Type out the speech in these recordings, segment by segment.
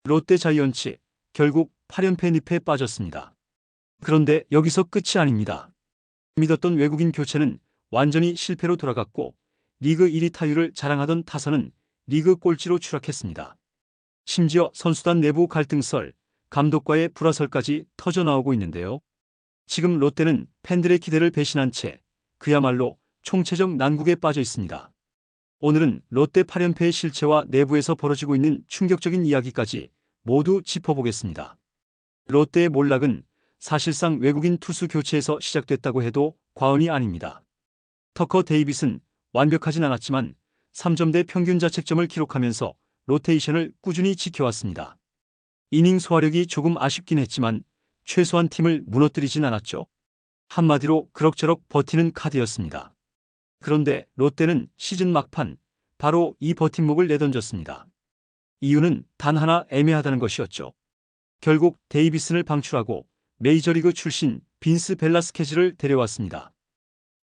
롯데 자이언츠 결국 8연패 늪에 빠졌습니다. 그런데 여기서 끝이 아닙니다. 믿었던 외국인 교체는 완전히 실패로 돌아갔고 리그 1위 타율을 자랑하던 타선은 리그 꼴찌로 추락했습니다. 심지어 선수단 내부 갈등설, 감독과의 불화설까지 터져나오고 있는데요. 지금 롯데는 팬들의 기대를 배신한 채 그야말로 총체적 난국에 빠져 있습니다. 오늘은 롯데 8연패의 실체와 내부에서 벌어지고 있는 충격적인 이야기까지 모두 짚어보겠습니다. 롯데의 몰락은 사실상 외국인 투수 교체에서 시작됐다고 해도 과언이 아닙니다. 터커 데이빗은 완벽하진 않았지만 3점대 평균 자책점을 기록하면서 로테이션을 꾸준히 지켜왔습니다. 이닝 소화력이 조금 아쉽긴 했지만 최소한 팀을 무너뜨리진 않았죠. 한마디로 그럭저럭 버티는 카드였습니다. 그런데 롯데는 시즌 막판 바로 이 버팀목을 내던졌습니다. 이유는 단 하나 애매하다는 것이었죠. 결국 데이비슨을 방출하고 메이저리그 출신 빈스 벨라스케즈를 데려왔습니다.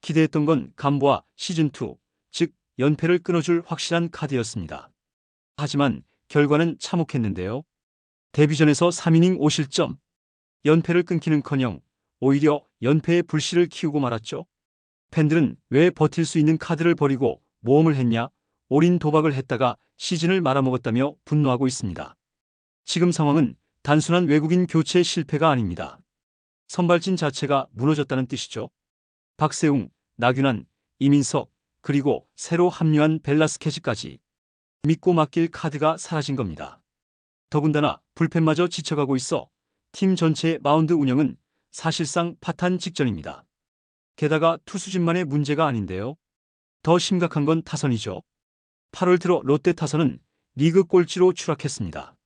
기대했던 건 감보아 시즌2, 즉 연패를 끊어줄 확실한 카드였습니다. 하지만 결과는 참혹했는데요. 데뷔전에서 3이닝 5실점, 연패를 끊기는커녕 오히려 연패의 불씨를 키우고 말았죠. 팬들은 왜 버틸 수 있는 카드를 버리고 모험을 했냐, 올인 도박을 했다가 시즌을 말아먹었다며 분노하고 있습니다. 지금 상황은 단순한 외국인 교체 실패가 아닙니다. 선발진 자체가 무너졌다는 뜻이죠. 박세웅, 나균환, 이민석, 그리고 새로 합류한 벨라스케즈까지 믿고 맡길 카드가 사라진 겁니다. 더군다나 불펜마저 지쳐가고 있어 팀 전체의 마운드 운영은 사실상 파탄 직전입니다. 게다가 투수진만의 문제가 아닌데요. 더 심각한 건 타선이죠. 8월 들어 롯데 타선은 리그 꼴찌로 추락했습니다.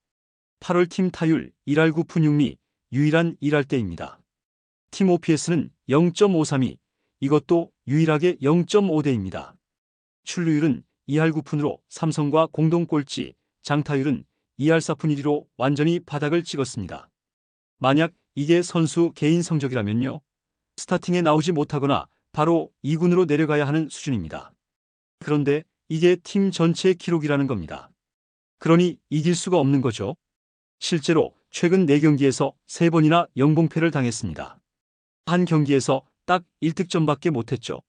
8월 팀 타율 1할 9푼 6리, 유일한 1할대입니다. 팀 OPS는 0.532, 이것도 유일하게 0.5대입니다. 출루율은 2할 9푼으로 삼성과 공동 꼴찌, 장타율은 2할 4푼 1리로 완전히 바닥을 찍었습니다. 만약 이게 선수 개인 성적이라면요. 스타팅에 나오지 못하거나 바로 2군으로 내려가야 하는 수준입니다. 그런데 이게 팀 전체의 기록이라는 겁니다. 그러니 이길 수가 없는 거죠. 실제로 최근 4경기에서 3번이나 영봉패를 당했습니다. 한 경기에서 딱 1득점밖에 못했죠.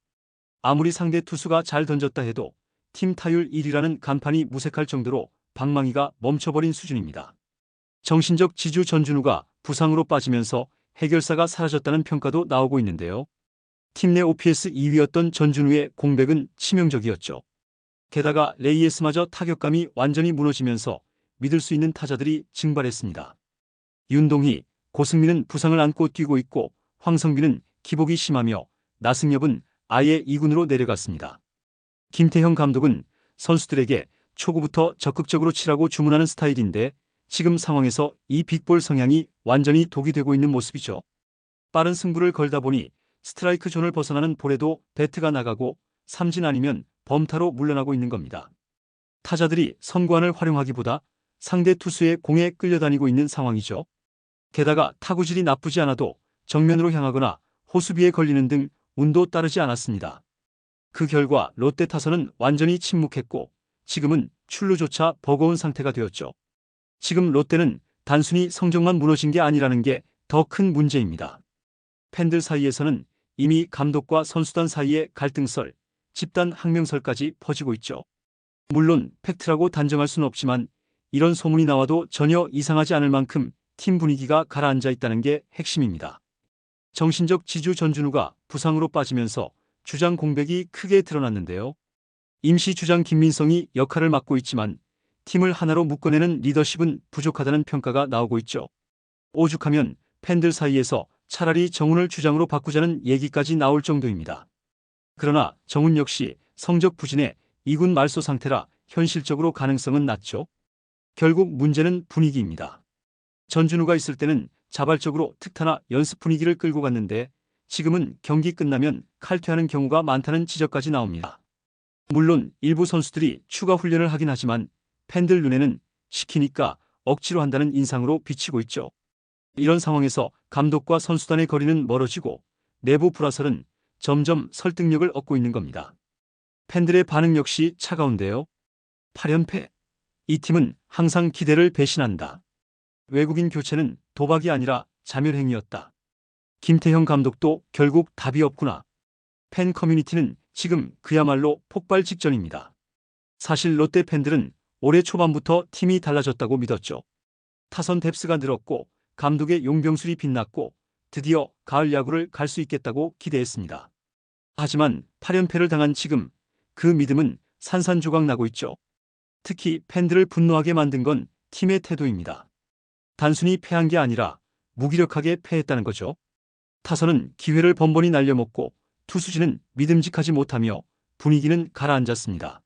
아무리 상대 투수가 잘 던졌다 해도 팀 타율 1위라는 간판이 무색할 정도로 방망이가 멈춰버린 수준입니다. 정신적 지주 전준우가 부상으로 빠지면서 해결사가 사라졌다는 평가도 나오고 있는데요. 팀 내 OPS 2위였던 전준우의 공백은 치명적이었죠. 게다가 레이에스마저 타격감이 완전히 무너지면서 믿을 수 있는 타자들이 증발했습니다. 윤동희, 고승민은 부상을 안고 뛰고 있고 황성빈은 기복이 심하며 나승엽은 아예 2군으로 내려갔습니다. 김태형 감독은 선수들에게 초구부터 적극적으로 치라고 주문하는 스타일인데 지금 상황에서 이 빅볼 성향이 완전히 독이 되고 있는 모습이죠. 빠른 승부를 걸다 보니 스트라이크 존을 벗어나는 볼에도 배트가 나가고 삼진 아니면 범타로 물러나고 있는 겁니다. 타자들이 선구안을 활용하기보다 상대 투수의 공에 끌려다니고 있는 상황이죠. 게다가 타구질이 나쁘지 않아도 정면으로 향하거나 호수비에 걸리는 등 운도 따르지 않았습니다. 그 결과 롯데 타선은 완전히 침묵했고 지금은 출루조차 버거운 상태가 되었죠. 지금 롯데는 단순히 성적만 무너진 게 아니라는 게 더 큰 문제입니다. 팬들 사이에서는 이미 감독과 선수단 사이의 갈등설, 집단 항명설까지 퍼지고 있죠. 물론 팩트라고 단정할 수는 없지만 이런 소문이 나와도 전혀 이상하지 않을 만큼 팀 분위기가 가라앉아 있다는 게 핵심입니다. 정신적 지주 전준우가 부상으로 빠지면서 주장 공백이 크게 드러났는데요. 임시 주장 김민성이 역할을 맡고 있지만 팀을 하나로 묶어내는 리더십은 부족하다는 평가가 나오고 있죠. 오죽하면 팬들 사이에서 차라리 정훈을 주장으로 바꾸자는 얘기까지 나올 정도입니다. 그러나 정훈 역시 성적 부진에 2군 말소 상태라 현실적으로 가능성은 낮죠. 결국 문제는 분위기입니다. 전준우가 있을 때는 자발적으로 특타나 연습 분위기를 끌고 갔는데 지금은 경기 끝나면 칼퇴하는 경우가 많다는 지적까지 나옵니다. 물론 일부 선수들이 추가 훈련을 하긴 하지만 팬들 눈에는 시키니까 억지로 한다는 인상으로 비치고 있죠. 이런 상황에서 감독과 선수단의 거리는 멀어지고 내부 불화설은 점점 설득력을 얻고 있는 겁니다. 팬들의 반응 역시 차가운데요. 8연패. 이 팀은 항상 기대를 배신한다. 외국인 교체는 도박이 아니라 자멸행위였다. 김태형 감독도 결국 답이 없구나. 팬 커뮤니티는 지금 그야말로 폭발 직전입니다. 사실 롯데 팬들은 올해 초반부터 팀이 달라졌다고 믿었죠. 타선 뎁스가 늘었고 감독의 용병술이 빛났고 드디어 가을 야구를 갈 수 있겠다고 기대했습니다. 하지만 8연패를 당한 지금 그 믿음은 산산조각 나고 있죠. 특히 팬들을 분노하게 만든 건 팀의 태도입니다. 단순히 패한 게 아니라 무기력하게 패했다는 거죠. 타선은 기회를 번번이 날려먹고 투수진은 믿음직하지 못하며 분위기는 가라앉았습니다.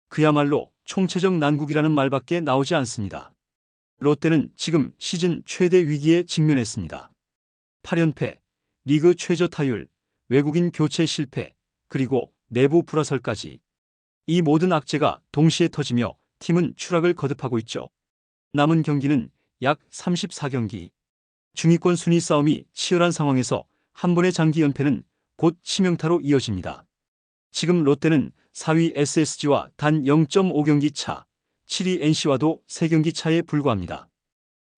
그야말로 총체적 난국이라는 말밖에 나오지 않습니다. 롯데는 지금 시즌 최대 위기에 직면했습니다. 8연패, 리그 최저 타율, 외국인 교체 실패, 그리고 내부 불화설까지. 이 모든 악재가 동시에 터지며 팀은 추락을 거듭하고 있죠. 남은 경기는 약 34경기. 중위권 순위 싸움이 치열한 상황에서 한 번의 장기 연패는 곧 치명타로 이어집니다. 지금 롯데는 4위 SSG와 단 0.5경기 차, 7위 NC와도 3경기 차에 불과합니다.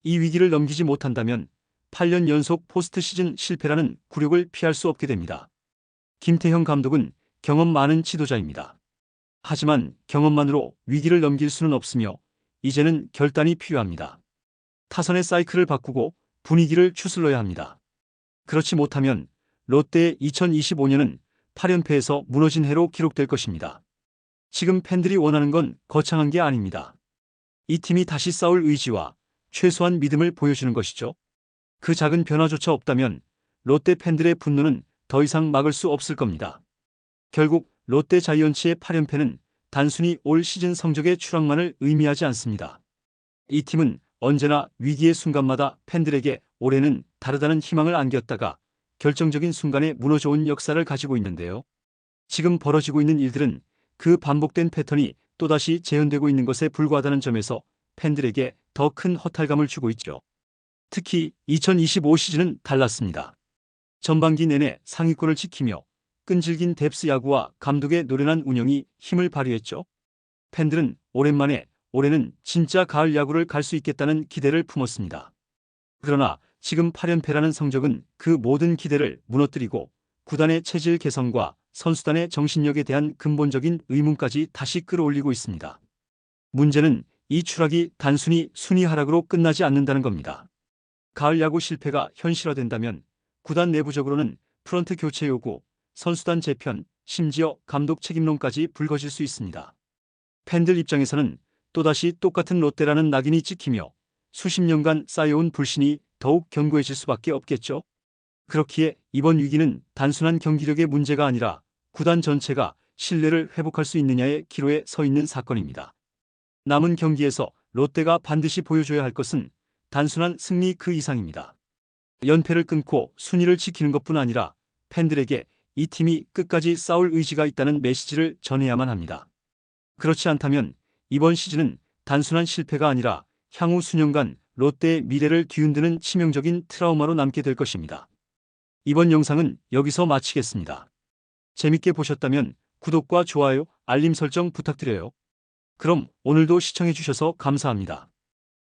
이 위기를 넘기지 못한다면 8년 연속 포스트 시즌 실패라는 굴욕을 피할 수 없게 됩니다. 김태형 감독은 경험 많은 지도자입니다. 하지만 경험만으로 위기를 넘길 수는 없으며 이제는 결단이 필요합니다. 타선의 사이클을 바꾸고 분위기를 추슬러야 합니다. 그렇지 못하면 롯데의 2025년은 8연패에서 무너진 해로 기록될 것입니다. 지금 팬들이 원하는 건 거창한 게 아닙니다. 이 팀이 다시 싸울 의지와 최소한 믿음을 보여주는 것이죠. 그 작은 변화조차 없다면 롯데 팬들의 분노는 더 이상 막을 수 없을 겁니다. 결국 롯데 자이언츠의 8연패는 단순히 올 시즌 성적의 추락만을 의미하지 않습니다. 이 팀은 언제나 위기의 순간마다 팬들에게 올해는 다르다는 희망을 안겼다가 결정적인 순간에 무너져온 역사를 가지고 있는데요. 지금 벌어지고 있는 일들은 그 반복된 패턴이 또다시 재현되고 있는 것에 불과하다는 점에서 팬들에게 더 큰 허탈감을 주고 있죠. 특히 2025 시즌은 달랐습니다. 전반기 내내 상위권을 지키며 끈질긴 뎁스 야구와 감독의 노련한 운영이 힘을 발휘했죠. 팬들은 오랜만에 올해는 진짜 가을 야구를 갈 수 있겠다는 기대를 품었습니다. 그러나 지금 8연패라는 성적은 그 모든 기대를 무너뜨리고 구단의 체질 개선과 선수단의 정신력에 대한 근본적인 의문까지 다시 끌어올리고 있습니다. 문제는 이 추락이 단순히 순위 하락으로 끝나지 않는다는 겁니다. 가을 야구 실패가 현실화된다면 구단 내부적으로는 프런트 교체 요구, 선수단 재편, 심지어 감독 책임론까지 불거질 수 있습니다. 팬들 입장에서는 또다시 똑같은 롯데라는 낙인이 찍히며 수십 년간 쌓여온 불신이 더욱 견고해질 수밖에 없겠죠. 그렇기에 이번 위기는 단순한 경기력의 문제가 아니라 구단 전체가 신뢰를 회복할 수 있느냐의 기로에 서 있는 사건입니다. 남은 경기에서 롯데가 반드시 보여줘야 할 것은 단순한 승리 그 이상입니다. 연패를 끊고 순위를 지키는 것뿐 아니라 팬들에게 이 팀이 끝까지 싸울 의지가 있다는 메시지를 전해야만 합니다. 그렇지 않다면 이번 시즌은 단순한 실패가 아니라 향후 수년간 롯데의 미래를 뒤흔드는 치명적인 트라우마로 남게 될 것입니다. 이번 영상은 여기서 마치겠습니다. 재밌게 보셨다면 구독과 좋아요, 알림 설정 부탁드려요. 그럼 오늘도 시청해주셔서 감사합니다.